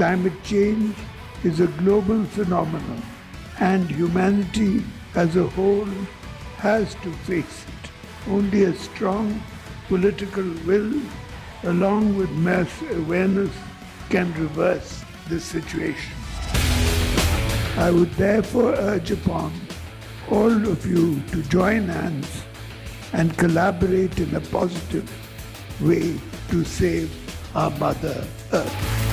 Climate change is a global phenomenon and humanity as a whole has to face it. Only a strong political will along with mass awareness can reverse this situation. I would therefore urge upon all of you to join hands and collaborate in a positive way to save our Mother Earth.